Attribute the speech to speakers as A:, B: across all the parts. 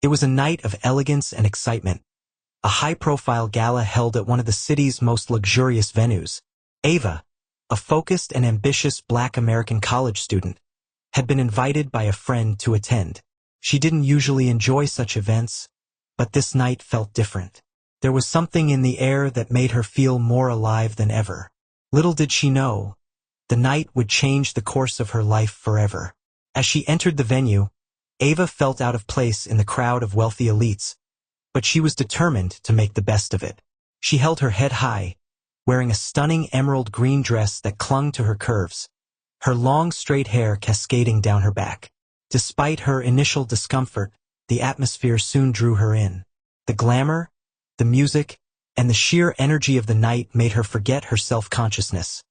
A: It was a night of elegance and excitement, a high-profile gala held at one of the city's most luxurious venues. Ava, a focused and ambitious Black American college student, had been invited by a friend to attend. She didn't usually enjoy such events, but this night felt different. There was something in the air that made her feel more alive than ever. Little did she know, the night would change the course of her life forever. As she entered the venue, Ava felt out of place in the crowd of wealthy elites, but she was determined to make the best of it. She held her head high, wearing a stunning emerald green dress that clung to her curves, her long straight hair cascading down her back. Despite her initial discomfort, the atmosphere soon drew her in. The glamour, the music, and the sheer energy of the night made her forget her self-consciousness.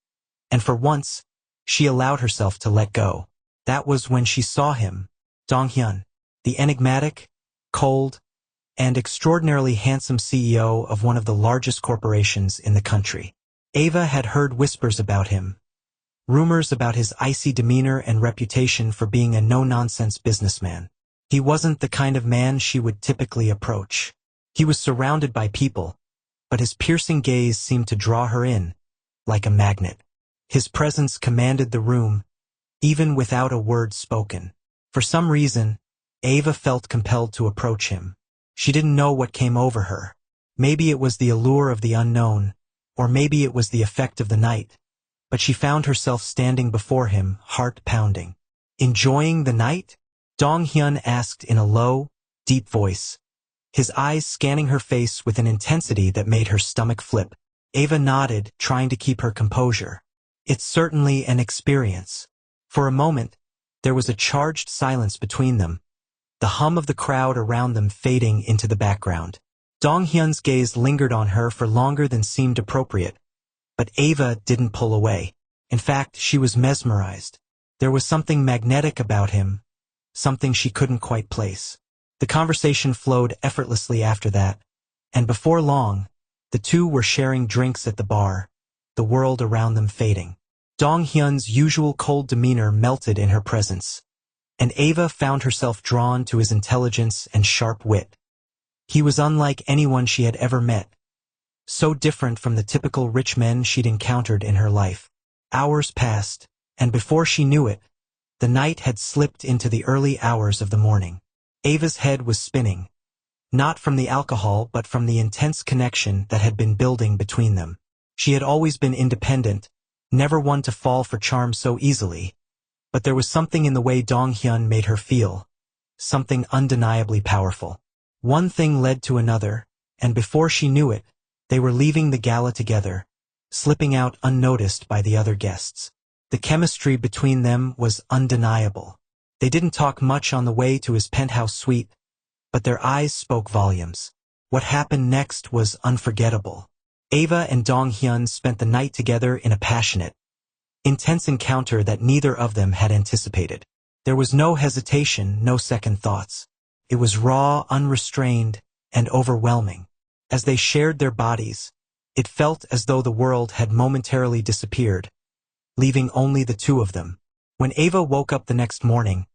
A: And for once, she allowed herself to let go. That was when she saw him, Dong-Hyun, the enigmatic, cold, and extraordinarily handsome CEO of one of the largest corporations in the country. Ava had heard whispers about him, rumors about his icy demeanor and reputation for being a no-nonsense businessman. He wasn't the kind of man she would typically approach. He was surrounded by people, but his piercing gaze seemed to draw her in, like a magnet. His presence commanded the room, even without a word spoken. For some reason, Ava felt compelled to approach him. She didn't know what came over her. Maybe it was the allure of the unknown, or maybe it was the effect of the night, but she found herself standing before him, heart pounding. "Enjoying the night?" Dong-Hyun asked in a low, deep voice, his eyes scanning her face with an intensity that made her stomach flip. Ava nodded, trying to keep her composure. "It's certainly an experience." For a moment, there was a charged silence between them, the hum of the crowd around them fading into the background. Dong-Hyun's gaze lingered on her for longer than seemed appropriate, but Ava didn't pull away. In fact, she was mesmerized. There was something magnetic about him, something she couldn't quite place. The conversation flowed effortlessly after that, and before long, the two were sharing drinks at the bar, the world around them fading. Dong-Hyun's usual cold demeanor melted in her presence, and Ava found herself drawn to his intelligence and sharp wit. He was unlike anyone she had ever met, so different from the typical rich men she'd encountered in her life. Hours passed, and before she knew it, the night had slipped into the early hours of the morning. Ava's head was spinning, not from the alcohol but from the intense connection that had been building between them. She had always been independent, never one to fall for charm so easily, but there was something in the way Dong-Hyun made her feel, something undeniably powerful. One thing led to another, and before she knew it, they were leaving the gala together, slipping out unnoticed by the other guests. The chemistry between them was undeniable. They didn't talk much on the way to his penthouse suite, but their eyes spoke volumes. What happened next was unforgettable. Ava and Dong-Hyun spent the night together in a passionate, intense encounter that neither of them had anticipated. There was no hesitation, no second thoughts. It was raw, unrestrained, and overwhelming. As they shared their bodies, it felt as though the world had momentarily disappeared, leaving only the two of them. When Ava woke up the next morning,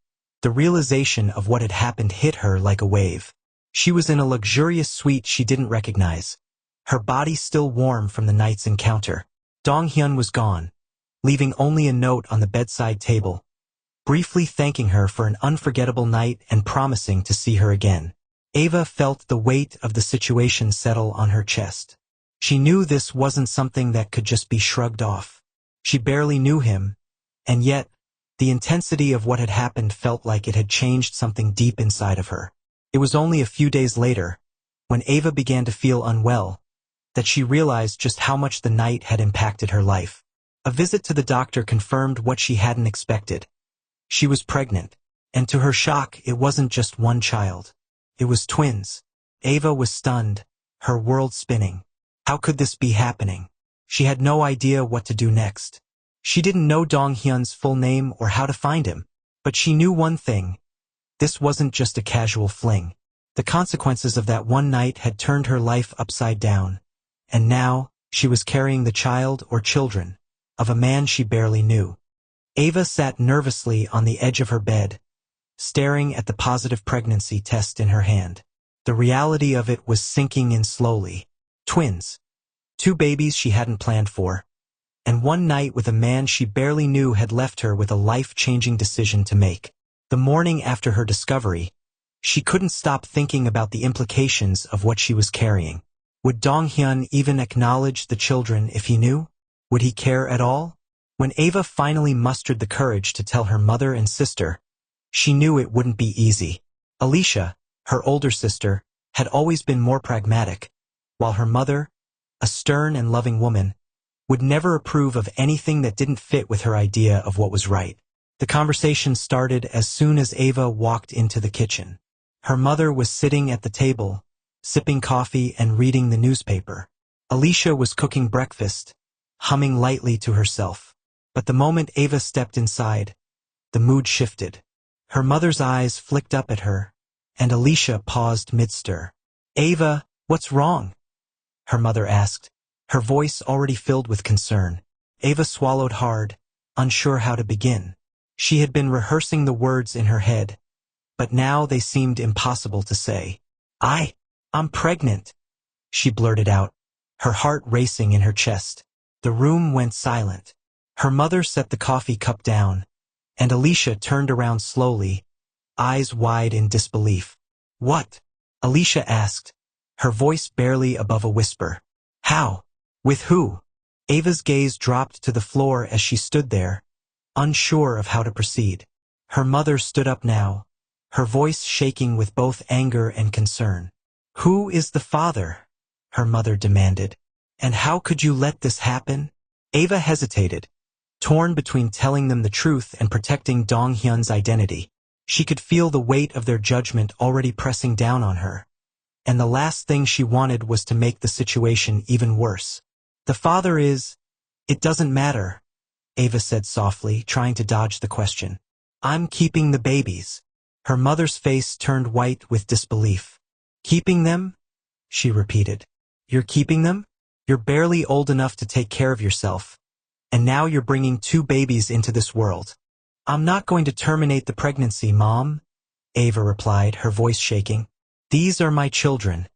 A: the realization of what had happened hit her like a wave. She was in a luxurious suite she didn't recognize, her body still warm from the night's encounter. Dong-Hyun was gone, leaving only a note on the bedside table, briefly thanking her for an unforgettable night and promising to see her again. Ava felt the weight of the situation settle on her chest. She knew this wasn't something that could just be shrugged off. She barely knew him, and yet, the intensity of what had happened felt like it had changed something deep inside of her. It was only a few days later, when Ava began to feel unwell, that she realized just how much the night had impacted her life. A visit to the doctor confirmed what she hadn't expected. She was pregnant, and to her shock, it wasn't just one child. It was twins. Ava was stunned, her world spinning. How could this be happening? She had no idea what to do next. She didn't know Dong-Hyun's full name or how to find him, but she knew one thing. This wasn't just a casual fling. The consequences of that one night had turned her life upside down, and now she was carrying the child or children of a man she barely knew. Ava sat nervously on the edge of her bed, staring at the positive pregnancy test in her hand. The reality of it was sinking in slowly. Twins. 2 babies she hadn't planned for. And one night with a man she barely knew had left her with a life-changing decision to make. The morning after her discovery, she couldn't stop thinking about the implications of what she was carrying. Would Dong-Hyun even acknowledge the children if he knew? Would he care at all? When Ava finally mustered the courage to tell her mother and sister, she knew it wouldn't be easy. Alicia, her older sister, had always been more pragmatic, while her mother, a stern and loving woman, would never approve of anything that didn't fit with her idea of what was right. The conversation started as soon as Ava walked into the kitchen. Her mother was sitting at the table, sipping coffee and reading the newspaper. Alicia was cooking breakfast, humming lightly to herself. But the moment Ava stepped inside, the mood shifted. Her mother's eyes flicked up at her, and Alicia paused mid-stir. "Ava, what's wrong?" her mother asked, her voice already filled with concern. Ava swallowed hard, unsure how to begin. She had been rehearsing the words in her head, but now they seemed impossible to say. I'm pregnant," she blurted out, her heart racing in her chest. The room went silent. Her mother set the coffee cup down, and Alicia turned around slowly, eyes wide in disbelief. "What?" Alicia asked, her voice barely above a whisper. "How? With who?" Ava's gaze dropped to the floor as she stood there, unsure of how to proceed. Her mother stood up now, her voice shaking with both anger and concern. "Who is the father?" her mother demanded. "And how could you let this happen?" Ava hesitated, torn between telling them the truth and protecting Dong-Hyun's identity. She could feel the weight of their judgment already pressing down on her, and the last thing she wanted was to make the situation even worse. "The father is... It doesn't matter," Ava said softly, trying to dodge the question. "I'm keeping the babies." Her mother's face turned white with disbelief. "Keeping them?" she repeated. "You're keeping them? You're barely old enough to take care of yourself, and now you're bringing 2 babies into this world." "I'm not going to terminate the pregnancy, Mom," Ava replied, her voice shaking. "These are my children,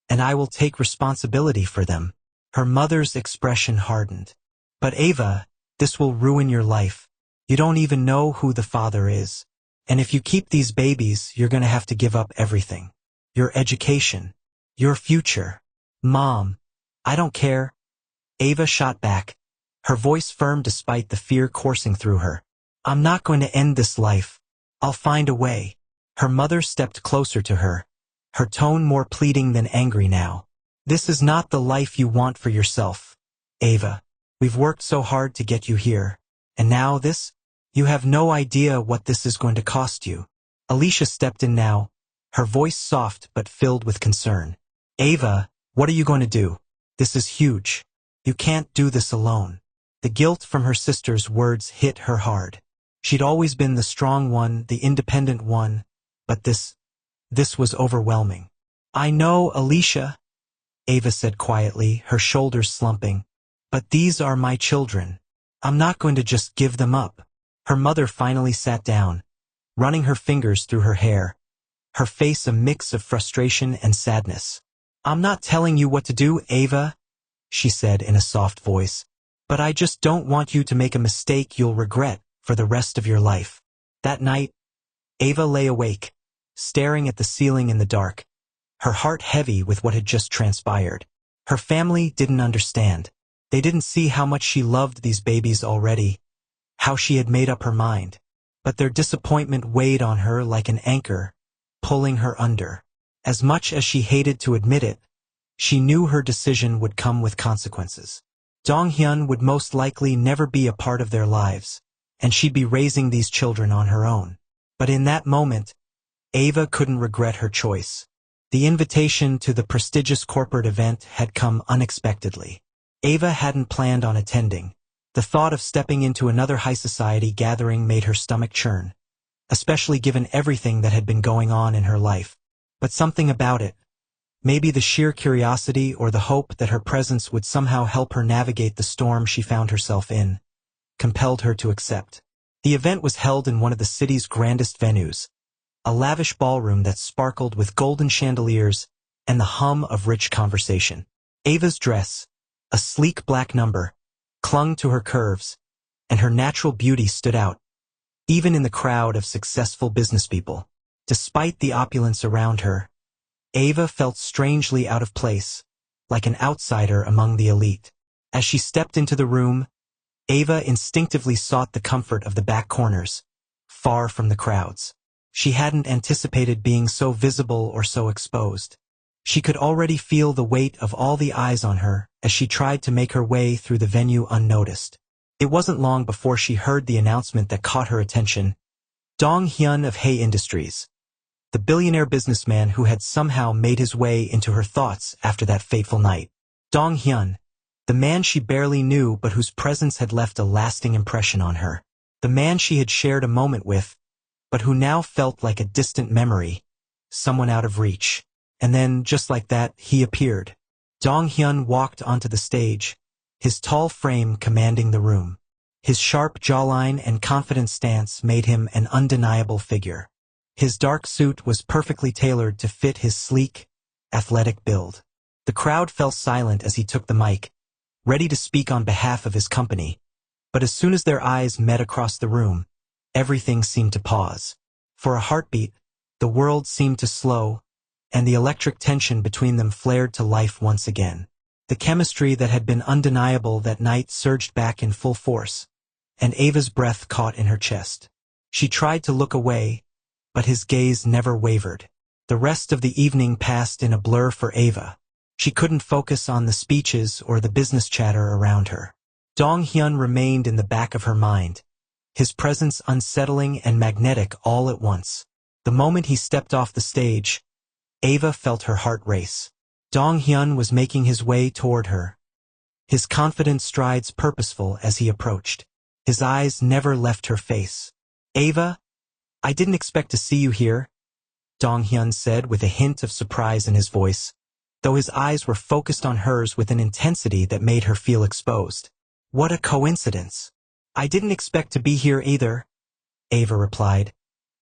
A: and I will take responsibility for them." Her mother's expression hardened. "But Ava, this will ruin your life. You don't even know who the father is. And if you keep these babies, you're going to have to give up everything. Your education, your future." "Mom, I don't care," Ava shot back, her voice firm despite the fear coursing through her. "I'm not going to end this life. I'll find a way." Her mother stepped closer to her, her tone more pleading than angry now. "This is not the life you want for yourself, Ava. We've worked so hard to get you here, and now this? You have no idea what this is going to cost you." Alicia stepped in now, her voice soft but filled with concern. "Ava, what are you going to do? This is huge. You can't do this alone." The guilt from her sister's words hit her hard. She'd always been the strong one, the independent one, but this was overwhelming. "I know, Alicia," Ava said quietly, her shoulders slumping. "But these are my children. I'm not going to just give them up." Her mother finally sat down, running her fingers through her hair, her face a mix of frustration and sadness. "I'm not telling you what to do, Ava," she said in a soft voice, "but I just don't want you to make a mistake you'll regret for the rest of your life." That night, Ava lay awake, staring at the ceiling in the dark, her heart heavy with what had just transpired. Her family didn't understand. They didn't see how much she loved these babies already, how she had made up her mind. But their disappointment weighed on her like an anchor, pulling her under. As much as she hated to admit it, she knew her decision would come with consequences. Dong-Hyun would most likely never be a part of their lives, and she'd be raising these children on her own. But in that moment, Ava couldn't regret her choice. The invitation to the prestigious corporate event had come unexpectedly. Ava hadn't planned on attending. The thought of stepping into another high society gathering made her stomach churn, especially given everything that had been going on in her life. But something about it, maybe the sheer curiosity or the hope that her presence would somehow help her navigate the storm she found herself in, compelled her to accept. The event was held in one of the city's grandest venues, a lavish ballroom that sparkled with golden chandeliers and the hum of rich conversation. Ava's dress, a sleek black number, clung to her curves, and her natural beauty stood out, even in the crowd of successful businesspeople. Despite the opulence around her, Ava felt strangely out of place, like an outsider among the elite. As she stepped into the room, Ava instinctively sought the comfort of the back corners, far from the crowds. She hadn't anticipated being so visible or so exposed. She could already feel the weight of all the eyes on her as she tried to make her way through the venue unnoticed. It wasn't long before she heard the announcement that caught her attention. Dong-Hyun of Hay Industries, the billionaire businessman who had somehow made his way into her thoughts after that fateful night. Dong-Hyun, the man she barely knew but whose presence had left a lasting impression on her. The man she had shared a moment with, but who now felt like a distant memory, someone out of reach. And then, just like that, he appeared. Dong-Hyun walked onto the stage, his tall frame commanding the room. His sharp jawline and confident stance made him an undeniable figure. His dark suit was perfectly tailored to fit his sleek, athletic build. The crowd fell silent as he took the mic, ready to speak on behalf of his company. But as soon as their eyes met across the room, everything seemed to pause. For a heartbeat, the world seemed to slow, and the electric tension between them flared to life once again. The chemistry that had been undeniable that night surged back in full force, and Ava's breath caught in her chest. She tried to look away, but his gaze never wavered. The rest of the evening passed in a blur for Ava. She couldn't focus on the speeches or the business chatter around her. Dong-Hyun remained in the back of her mind, his presence unsettling and magnetic all at once. The moment he stepped off the stage, Ava felt her heart race. Dong-Hyun was making his way toward her, his confident strides purposeful as he approached. His eyes never left her face. "Ava, I didn't expect to see you here," Dong-Hyun said with a hint of surprise in his voice, though his eyes were focused on hers with an intensity that made her feel exposed. "What a coincidence. I didn't expect to be here either," Ava replied,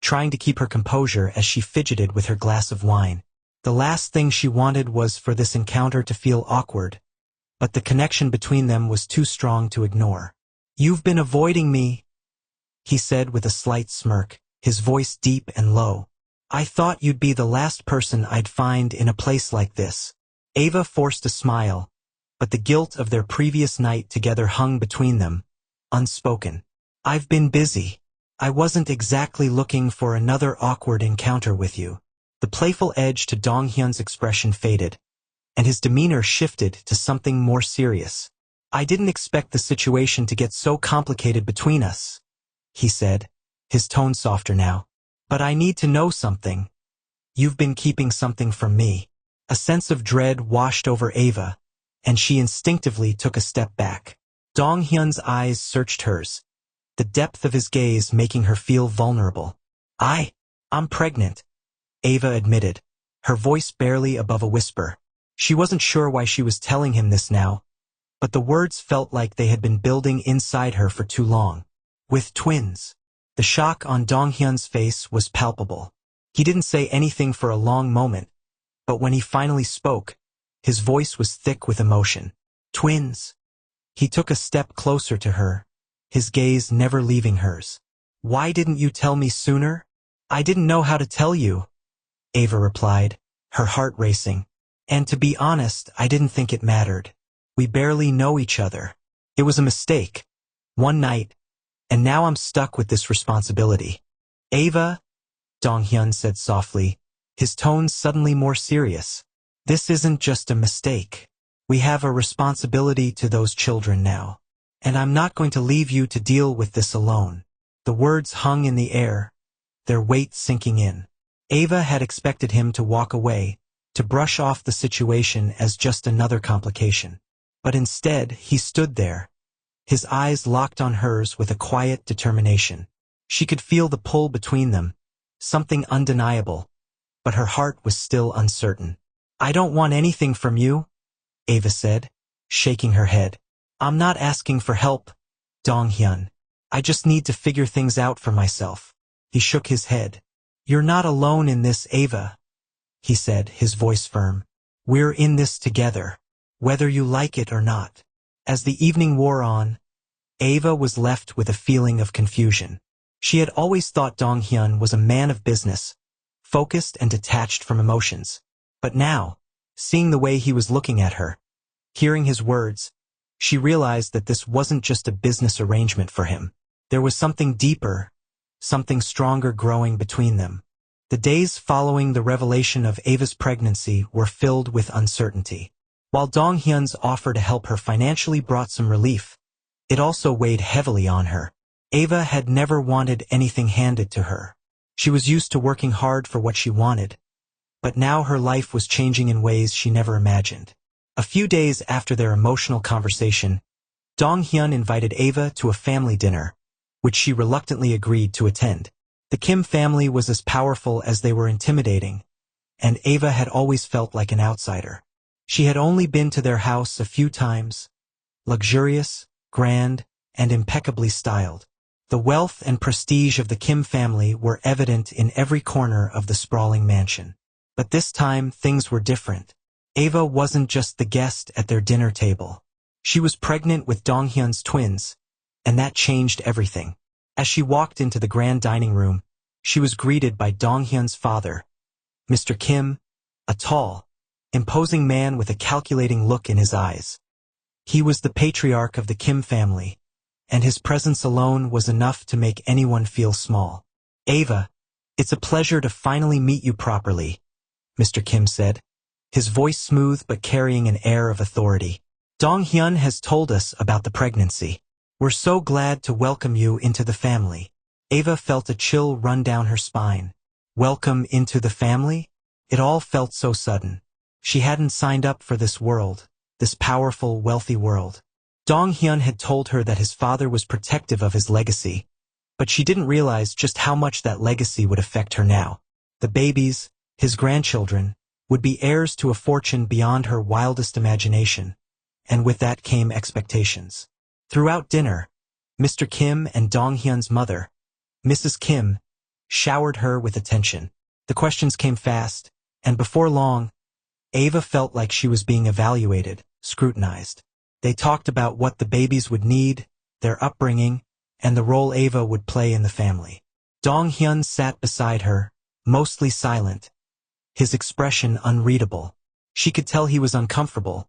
A: trying to keep her composure as she fidgeted with her glass of wine. The last thing she wanted was for this encounter to feel awkward, but the connection between them was too strong to ignore. "You've been avoiding me," he said with a slight smirk, his voice deep and low. "I thought you'd be the last person I'd find in a place like this." Ava forced a smile, but the guilt of their previous night together hung between them, unspoken. "I've been busy. I wasn't exactly looking for another awkward encounter with you." The playful edge to Dong-Hyun's expression faded, and his demeanor shifted to something more serious. "I didn't expect the situation to get so complicated between us," he said, his tone softer now. "But I need to know something. You've been keeping something from me." A sense of dread washed over Ava, and she instinctively took a step back. Dong-Hyun's eyes searched hers, the depth of his gaze making her feel vulnerable. I'm pregnant," Ava admitted, her voice barely above a whisper. She wasn't sure why she was telling him this now, but the words felt like they had been building inside her for too long. "With twins." The shock on Dong-Hyun's face was palpable. He didn't say anything for a long moment, but when he finally spoke, his voice was thick with emotion. "Twins." He took a step closer to her, his gaze never leaving hers. "Why didn't you tell me sooner?" "I didn't know how to tell you," Ava replied, her heart racing. "And to be honest, I didn't think it mattered. We barely know each other. It was a mistake. One night, and now I'm stuck with this responsibility." "Ava," Dong-Hyun said softly, his tone suddenly more serious. "This isn't just a mistake. We have a responsibility to those children now. And I'm not going to leave you to deal with this alone." The words hung in the air, their weight sinking in. Ava had expected him to walk away, to brush off the situation as just another complication. But instead, he stood there, his eyes locked on hers with a quiet determination. She could feel the pull between them, something undeniable, but her heart was still uncertain. "I don't want anything from you," Ava said, shaking her head. "I'm not asking for help, Dong-Hyun. I just need to figure things out for myself." He shook his head. "You're not alone in this, Ava," he said, his voice firm. "We're in this together, whether you like it or not." As the evening wore on, Ava was left with a feeling of confusion. She had always thought Dong-Hyun was a man of business, focused and detached from emotions. But now, seeing the way he was looking at her, hearing his words, she realized that this wasn't just a business arrangement for him. There was something deeper, something stronger growing between them. The days following the revelation of Ava's pregnancy were filled with uncertainty. While Dong-Hyun's offer to help her financially brought some relief, it also weighed heavily on her. Ava had never wanted anything handed to her. She was used to working hard for what she wanted, but now her life was changing in ways she never imagined. A few days after their emotional conversation, Dong-Hyun invited Ava to a family dinner, which she reluctantly agreed to attend. The Kim family was as powerful as they were intimidating, and Ava had always felt like an outsider. She had only been to their house a few times, luxurious, grand, and impeccably styled. The wealth and prestige of the Kim family were evident in every corner of the sprawling mansion. But this time, things were different. Ava wasn't just the guest at their dinner table. She was pregnant with Dong-Hyun's twins, and that changed everything. As she walked into the grand dining room, she was greeted by Dong-Hyun's father, Mr. Kim, a tall, imposing man with a calculating look in his eyes. He was the patriarch of the Kim family, and his presence alone was enough to make anyone feel small. "Ava, it's a pleasure to finally meet you properly," Mr. Kim said, his voice smooth but carrying an air of authority. "Dong-Hyun has told us about the pregnancy. We're so glad to welcome you into the family." Ava felt a chill run down her spine. Welcome into the family? It all felt so sudden. She hadn't signed up for this world, this powerful, wealthy world. Dong-Hyun had told her that his father was protective of his legacy, but she didn't realize just how much that legacy would affect her now. The babies, his grandchildren, would be heirs to a fortune beyond her wildest imagination, and with that came expectations. Throughout dinner, Mr. Kim and Dong-Hyun's mother, Mrs. Kim, showered her with attention. The questions came fast, and before long, Ava felt like she was being evaluated, scrutinized. They talked about what the babies would need, their upbringing, and the role Ava would play in the family. Dong-Hyun sat beside her, mostly silent, his expression unreadable. She could tell he was uncomfortable,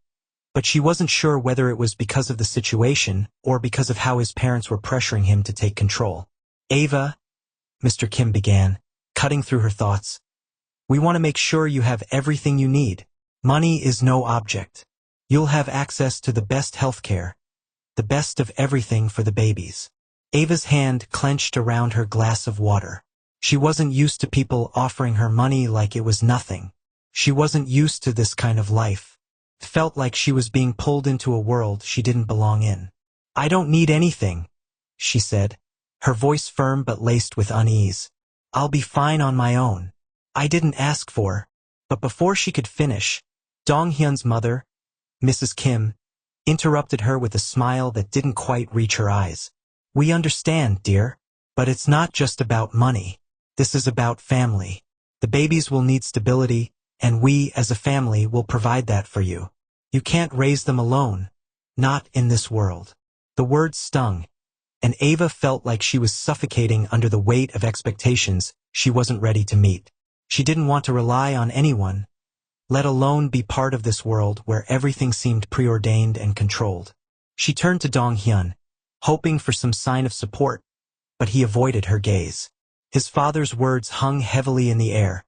A: but she wasn't sure whether it was because of the situation or because of how his parents were pressuring him to take control. "Ava," Mr. Kim began, cutting through her thoughts, "we want to make sure you have everything you need. Money is no object. You'll have access to the best health care, the best of everything for the babies." Ava's hand clenched around her glass of water. She wasn't used to people offering her money like it was nothing. She wasn't used to this kind of life. It felt like she was being pulled into a world she didn't belong in. "I don't need anything," she said, her voice firm but laced with unease. "I'll be fine on my own. I didn't ask for." But before she could finish, Dong-Hyun's mother, Mrs. Kim, interrupted her with a smile that didn't quite reach her eyes. "We understand, dear, but it's not just about money. This is about family. The babies will need stability, and we, as a family, will provide that for you. You can't raise them alone, not in this world." The words stung, and Ava felt like she was suffocating under the weight of expectations she wasn't ready to meet. She didn't want to rely on anyone, let alone be part of this world where everything seemed preordained and controlled. She turned to Dong-Hyun, hoping for some sign of support, but he avoided her gaze. His father's words hung heavily in the air,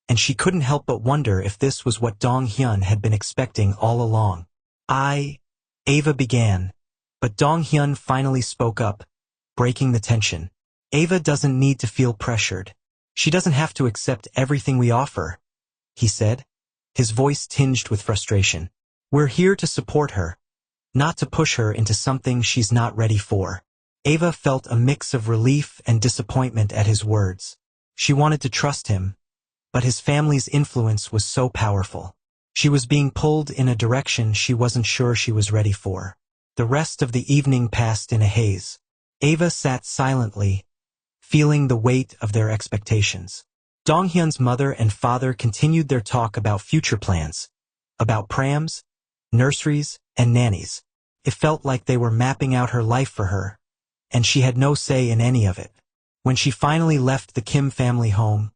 A: and she couldn't help but wonder if this was what Dong-Hyun had been expecting all along. Ava began, but Dong-Hyun finally spoke up, breaking the tension. "Ava doesn't need to feel pressured. She doesn't have to accept everything we offer," he said, his voice tinged with frustration. "We're here to support her, not to push her into something she's not ready for." Ava felt a mix of relief and disappointment at his words. She wanted to trust him, but his family's influence was so powerful. She was being pulled in a direction she wasn't sure she was ready for. The rest of the evening passed in a haze. Ava sat silently, feeling the weight of their expectations. Dong-Hyun's mother and father continued their talk about future plans, about prams, nurseries, and nannies. It felt like they were mapping out her life for her, and she had no say in any of it. When she finally left the Kim family home,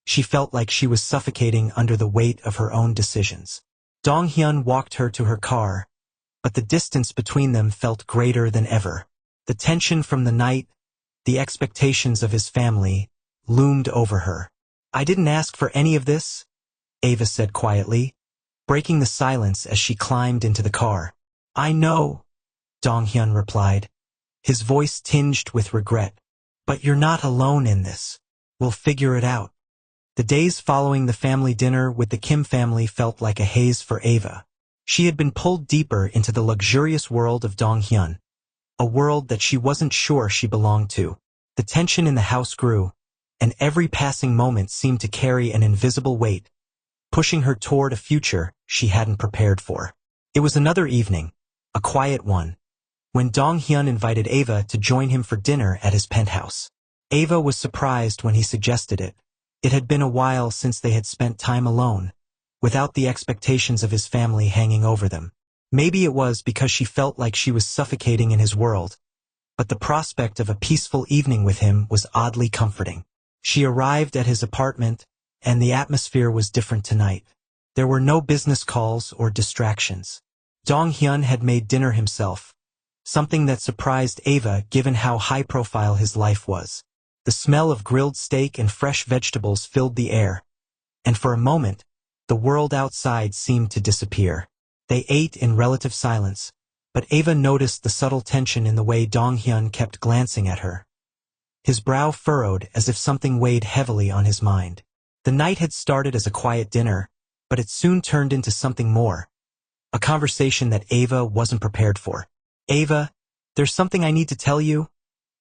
A: she felt like she was suffocating under the weight of her own decisions. Dong-Hyun walked her to her car, but the distance between them felt greater than ever. The tension from the night, the expectations of his family, loomed over her. "I didn't ask for any of this," Ava said quietly, breaking the silence as she climbed into the car. "I know," Dong-Hyun replied, his voice tinged with regret. "But you're not alone in this. We'll figure it out." The days following the family dinner with the Kim family felt like a haze for Ava. She had been pulled deeper into the luxurious world of Dong-Hyun, a world that she wasn't sure she belonged to. The tension in the house grew, and every passing moment seemed to carry an invisible weight, pushing her toward a future she hadn't prepared for. It was another evening, a quiet one, when Dong-Hyun invited Ava to join him for dinner at his penthouse. Ava was surprised when he suggested it. It had been a while since they had spent time alone, without the expectations of his family hanging over them. Maybe it was because she felt like she was suffocating in his world, but the prospect of a peaceful evening with him was oddly comforting. She arrived at his apartment, and the atmosphere was different tonight. There were no business calls or distractions. Dong-Hyun had made dinner himself, something that surprised Ava given how high-profile his life was. The smell of grilled steak and fresh vegetables filled the air, and for a moment, the world outside seemed to disappear. They ate in relative silence, but Ava noticed the subtle tension in the way Dong-Hyun kept glancing at her. His brow furrowed as if something weighed heavily on his mind. The night had started as a quiet dinner, but it soon turned into something more. A conversation that Ava wasn't prepared for. "Ava, there's something I need to tell you,"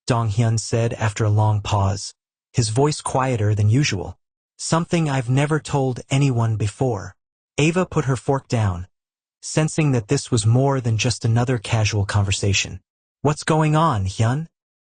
A: Dong-Hyun said after a long pause, his voice quieter than usual. "Something I've never told anyone before." Ava put her fork down, sensing that this was more than just another casual conversation. "What's going on, Hyun?"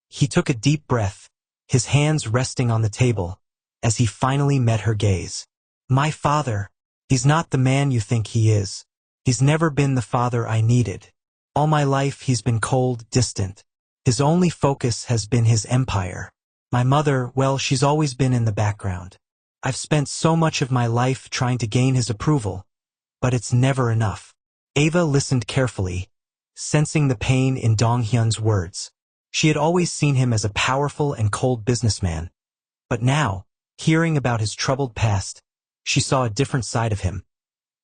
A: He took a deep breath, his hands resting on the table, as he finally met her gaze. "My father, he's not the man you think he is. He's never been the father I needed. All my life he's been cold, distant. His only focus has been his empire. My mother, well, she's always been in the background. I've spent so much of my life trying to gain his approval, but it's never enough." Ava listened carefully, sensing the pain in Dong-Hyun's words. She had always seen him as a powerful and cold businessman, but now, hearing about his troubled past, she saw a different side of him.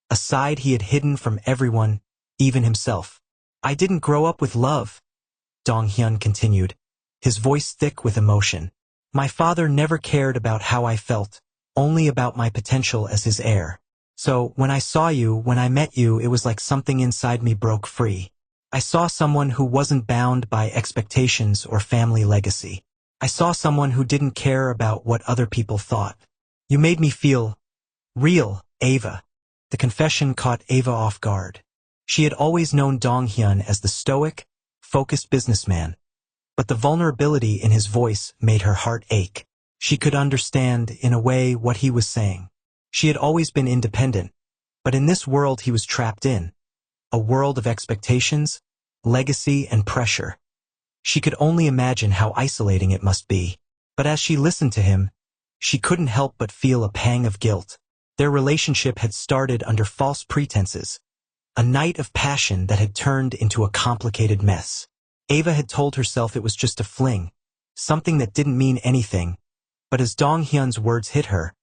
A: A side he had hidden from everyone, even himself. "I didn't grow up with love," Dong-Hyun continued, his voice thick with emotion. "My father never cared about how I felt, only about my potential as his heir. So, when I saw you, when I met you, it was like something inside me broke free. I saw someone who wasn't bound by expectations or family legacy. I saw someone who didn't care about what other people thought. You made me feel real, Ava." The confession caught Ava off guard. She had always known Dong-Hyun as the stoic, focused businessman, but the vulnerability in his voice made her heart ache. She could understand, in a way, what he was saying. She had always been independent, but in this world he was trapped in, a world of expectations, legacy, and pressure. She could only imagine how isolating it must be. But as she listened to him, she couldn't help but feel a pang of guilt. Their relationship had started under false pretenses, a night of passion that had turned into a complicated mess. Ava had told herself it was just a fling, something that didn't mean anything, but as Dong-Hyun's words hit her,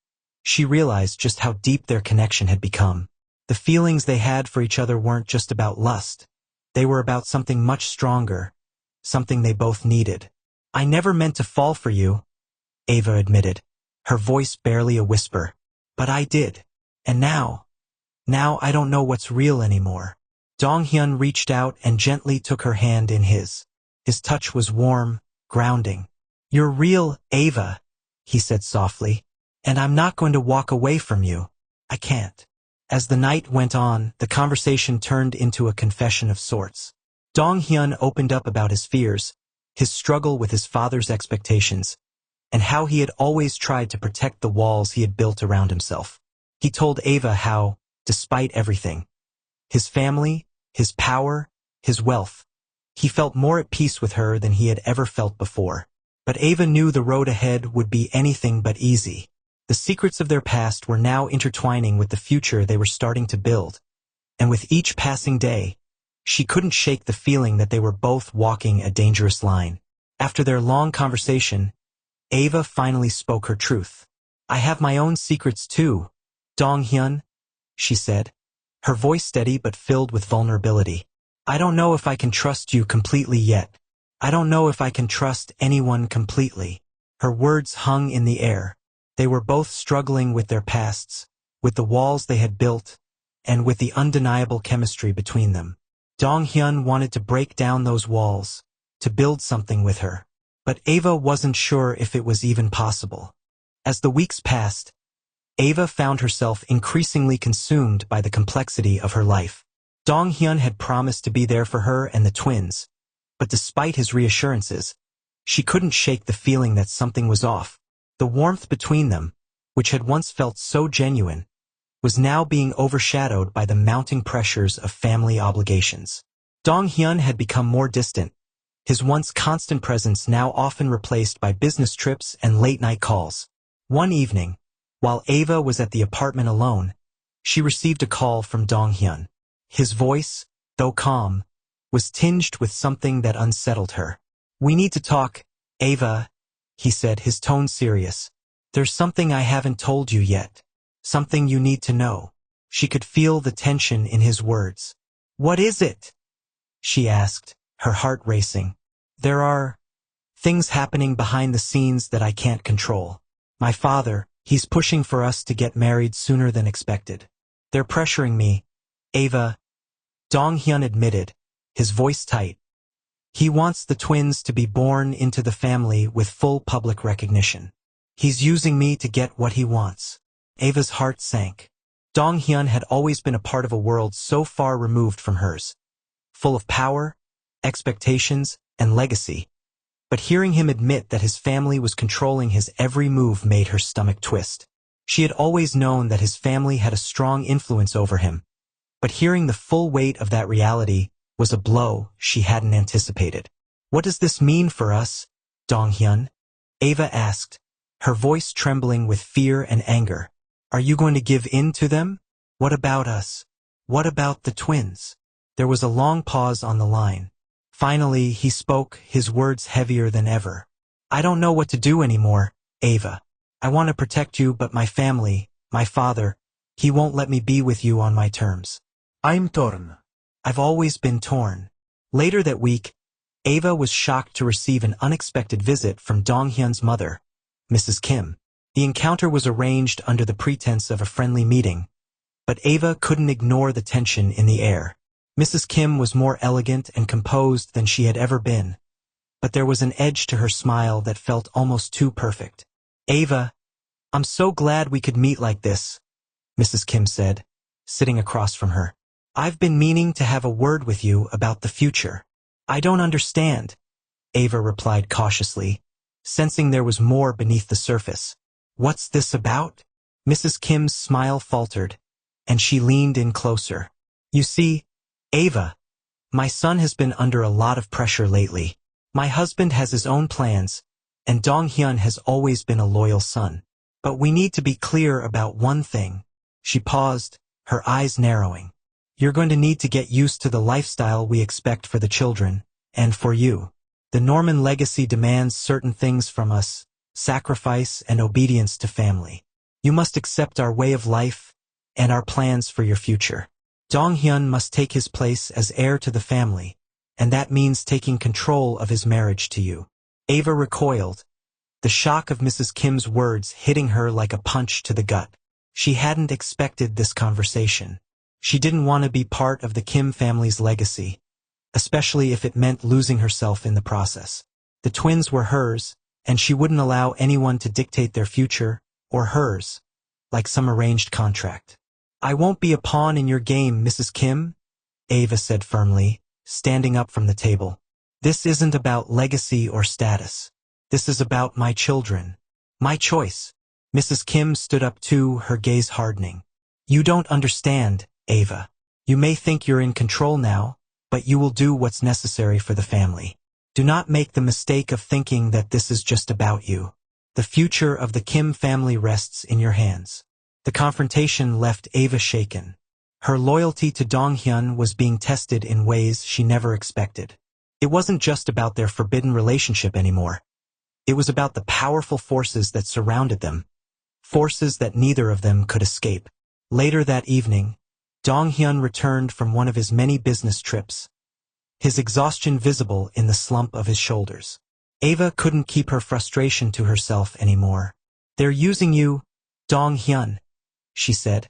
A: she realized just how deep their connection had become. The feelings they had for each other weren't just about lust. They were about something much stronger, something they both needed. "I never meant to fall for you," Ava admitted, her voice barely a whisper. "But I did. And now I don't know what's real anymore." Dong-Hyun reached out and gently took her hand in his. His touch was warm, grounding. "You're real, Ava," he said softly, "and I'm not going to walk away from you. I can't." As the night went on, the conversation turned into a confession of sorts. Dong-Hyun opened up about his fears, his struggle with his father's expectations, and how he had always tried to protect the walls he had built around himself. He told Ava how, despite everything, his family, his power, his wealth, he felt more at peace with her than he had ever felt before. But Ava knew the road ahead would be anything but easy. The secrets of their past were now intertwining with the future they were starting to build, and with each passing day, she couldn't shake the feeling that they were both walking a dangerous line. After their long conversation, Ava finally spoke her truth. "I have my own secrets too, Dong-Hyun," she said, her voice steady but filled with vulnerability. "I don't know if I can trust you completely yet. I don't know if I can trust anyone completely." Her words hung in the air. They were both struggling with their pasts, with the walls they had built, and with the undeniable chemistry between them. Dong-Hyun wanted to break down those walls, to build something with her. But Ava wasn't sure if it was even possible. As the weeks passed, Ava found herself increasingly consumed by the complexity of her life. Dong-Hyun had promised to be there for her and the twins, but despite his reassurances, she couldn't shake the feeling that something was off. The warmth between them, which had once felt so genuine, was now being overshadowed by the mounting pressures of family obligations. Dong-Hyun had become more distant, his once constant presence now often replaced by business trips and late-night calls. One evening, while Ava was at the apartment alone, she received a call from Dong-Hyun. His voice, though calm, was tinged with something that unsettled her. "We need to talk, Ava," he said, his tone serious. "There's something I haven't told you yet. Something you need to know." She could feel the tension in his words. "What is it?" she asked, her heart racing. "There are things happening behind the scenes that I can't control. My father, he's pushing for us to get married sooner than expected. They're pressuring me, Ava," Dong-Hyun admitted, his voice tight. "He wants the twins to be born into the family with full public recognition. He's using me to get what he wants." Ava's heart sank. Dong-Hyun had always been a part of a world so far removed from hers, full of power, expectations, and legacy. But hearing him admit that his family was controlling his every move made her stomach twist. She had always known that his family had a strong influence over him, but hearing the full weight of that reality was a blow she hadn't anticipated. "What does this mean for us, Dong-Hyun?" Ava asked, her voice trembling with fear and anger. "Are you going to give in to them? What about us? What about the twins?" There was a long pause on the line. Finally, he spoke, his words heavier than ever. "I don't know what to do anymore, Ava. I want to protect you, but my family, my father, he won't let me be with you on my terms. I'm torn. I've always been torn." Later that week, Ava was shocked to receive an unexpected visit from Dong-Hyun's mother, Mrs. Kim. The encounter was arranged under the pretense of a friendly meeting, but Ava couldn't ignore the tension in the air. Mrs. Kim was more elegant and composed than she had ever been, but there was an edge to her smile that felt almost too perfect. "Ava, I'm so glad we could meet like this," Mrs. Kim said, sitting across from her. "I've been meaning to have a word with you about the future." "I don't understand," Ava replied cautiously, sensing there was more beneath the surface. "What's this about?" Mrs. Kim's smile faltered, and she leaned in closer. "You see, Ava, my son has been under a lot of pressure lately. My husband has his own plans, and Dong-Hyun has always been a loyal son. But we need to be clear about one thing." She paused, her eyes narrowing. "You're going to need to get used to the lifestyle we expect for the children, and for you. The Norman legacy demands certain things from us, sacrifice and obedience to family. You must accept our way of life and our plans for your future. Dong-Hyun must take his place as heir to the family, and that means taking control of his marriage to you." Ava recoiled, the shock of Mrs. Kim's words hitting her like a punch to the gut. She hadn't expected this conversation. She didn't want to be part of the Kim family's legacy, especially if it meant losing herself in the process. The twins were hers, and she wouldn't allow anyone to dictate their future, or hers, like some arranged contract. "I won't be a pawn in your game, Mrs. Kim," Ava said firmly, standing up from the table. "This isn't about legacy or status. This is about my children." My choice. Mrs. Kim stood up too, her gaze hardening. You don't understand, Ava. You may think you're in control now, but you will do what's necessary for the family. Do not make the mistake of thinking that this is just about you. The future of the Kim family rests in your hands. The confrontation left Ava shaken. Her loyalty to Dong-Hyun was being tested in ways she never expected. It wasn't just about their forbidden relationship anymore. It was about the powerful forces that surrounded them, forces that neither of them could escape. Later that evening, Dong-Hyun returned from one of his many business trips, his exhaustion visible in the slump of his shoulders. Ava couldn't keep her frustration to herself anymore. They're using you, Dong-Hyun, she said,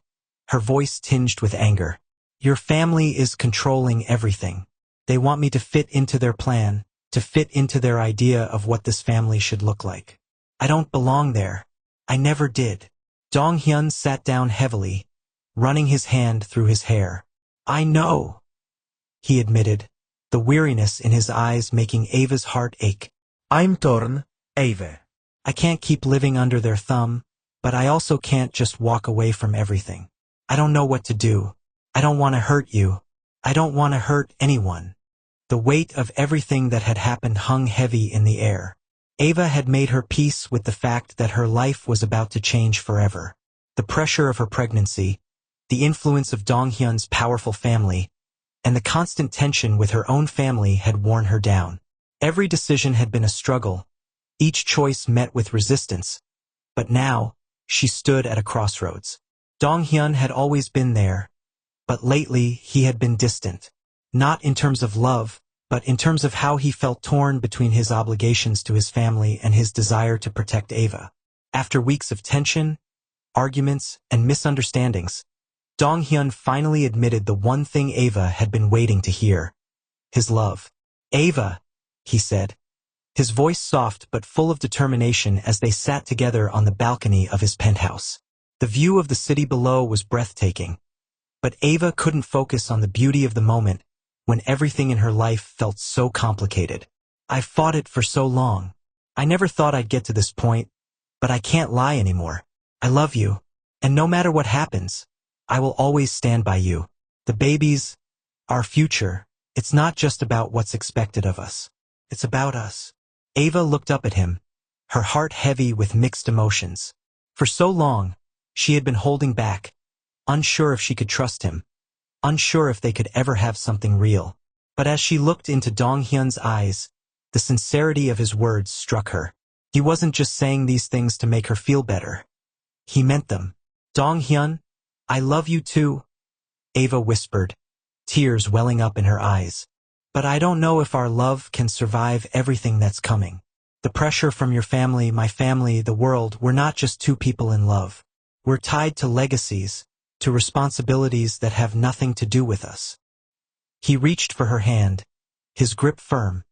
A: her voice tinged with anger. Your family is controlling everything. They want me to fit into their plan, to fit into their idea of what this family should look like. I don't belong there. I never did. Dong-Hyun sat down heavily, running his hand through his hair. I know, he admitted, the weariness in his eyes making Ava's heart ache. I'm torn, Ava. I can't keep living under their thumb, but I also can't just walk away from everything. I don't know what to do. I don't want to hurt you. I don't want to hurt anyone. The weight of everything that had happened hung heavy in the air. Ava had made her peace with the fact that her life was about to change forever. The pressure of her pregnancy, the influence of Dong-Hyun's powerful family, and the constant tension with her own family had worn her down. Every decision had been a struggle, each choice met with resistance, but now, she stood at a crossroads. Dong-Hyun had always been there, but lately he had been distant. Not in terms of love, but in terms of how he felt torn between his obligations to his family and his desire to protect Ava. After weeks of tension, arguments, and misunderstandings, Dong-Hyun finally admitted the one thing Ava had been waiting to hear: his love. Ava, he said, his voice soft but full of determination as they sat together on the balcony of his penthouse. The view of the city below was breathtaking, but Ava couldn't focus on the beauty of the moment when everything in her life felt so complicated. I've fought it for so long. I never thought I'd get to this point, but I can't lie anymore. I love you, and no matter what happens, I will always stand by you. The babies, our future, it's not just about what's expected of us. It's about us. Ava looked up at him, her heart heavy with mixed emotions. For so long, she had been holding back, unsure if she could trust him, unsure if they could ever have something real. But as she looked into Dong-Hyun's eyes, the sincerity of his words struck her. He wasn't just saying these things to make her feel better. He meant them. Dong-Hyun, I love you too, Ava whispered, tears welling up in her eyes. But I don't know if our love can survive everything that's coming. The pressure from your family, my family, the world, we're not just two people in love. We're tied to legacies, to responsibilities that have nothing to do with us. He reached for her hand, his grip firm,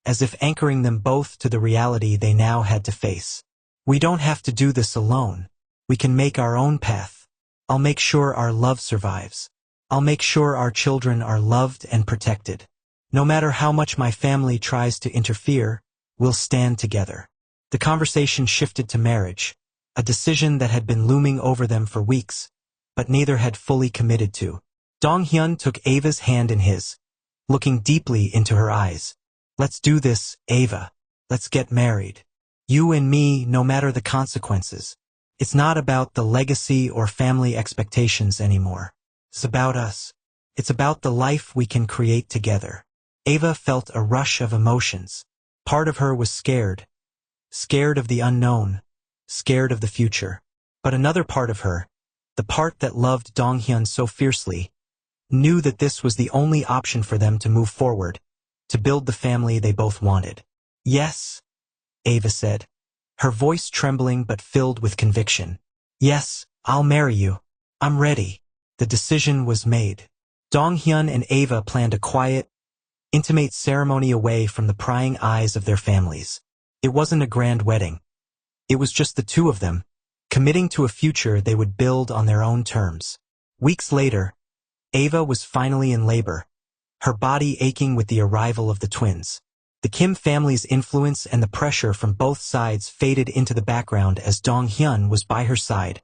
A: as if anchoring them both to the reality they now had to face. We don't have to do this alone. We can make our own path. I'll make sure our love survives. I'll make sure our children are loved and protected. No matter how much my family tries to interfere, we'll stand together. The conversation shifted to marriage, a decision that had been looming over them for weeks, but neither had fully committed to. Dong-Hyun took Ava's hand in his, looking deeply into her eyes. Let's do this, Ava. Let's get married. You and me, no matter the consequences. It's not about the legacy or family expectations anymore. It's about us. It's about the life we can create together. Ava felt a rush of emotions. Part of her was scared. Scared of the unknown. Scared of the future. But another part of her, the part that loved Dong-Hyun so fiercely, knew that this was the only option for them to move forward, to build the family they both wanted. Yes, Ava said, her voice trembling but filled with conviction. Yes, I'll marry you. I'm ready. The decision was made. Dong-Hyun and Ava planned a quiet, intimate ceremony away from the prying eyes of their families. It wasn't a grand wedding. It was just the two of them, committing to a future they would build on their own terms. Weeks later, Ava was finally in labor, her body aching with the arrival of the twins. The Kim family's influence and the pressure from both sides faded into the background as Dong-Hyun was by her side,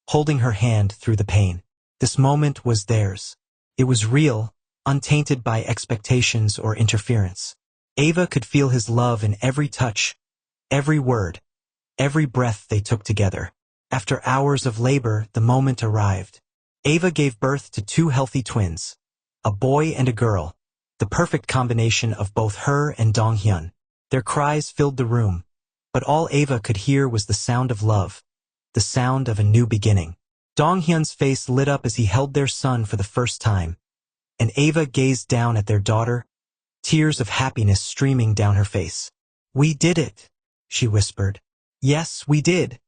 A: holding her hand through the pain. This moment was theirs. It was real, untainted by expectations or interference. Ava could feel his love in every touch, every word, every breath they took together. After hours of labor, the moment arrived. Ava gave birth to 2 healthy twins, a boy and a girl, the perfect combination of both her and Dong-Hyun. Their cries filled the room, but all Ava could hear was the sound of love, the sound of a new beginning. Dong-Hyun's face lit up as he held their son for the first time, and Ava gazed down at their daughter, tears of happiness streaming down her face. "We did it," she whispered. "Yes, we did,"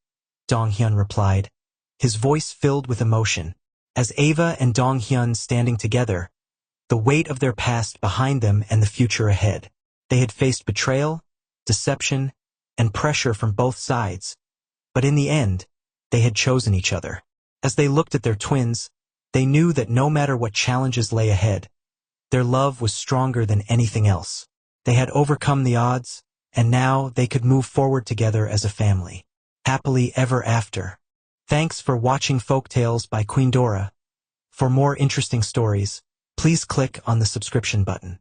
A: Dong-Hyun replied, his voice filled with emotion. As Ava and Dong-Hyun standing together, the weight of their past behind them and the future ahead. They had faced betrayal, deception, and pressure from both sides, but in the end, they had chosen each other. As they looked at their twins, they knew that no matter what challenges lay ahead, their love was stronger than anything else. They had overcome the odds, and now they could move forward together as a family, happily ever after. Thanks for watching Folktales by Queen Dora. For more interesting stories, please click on the subscription button.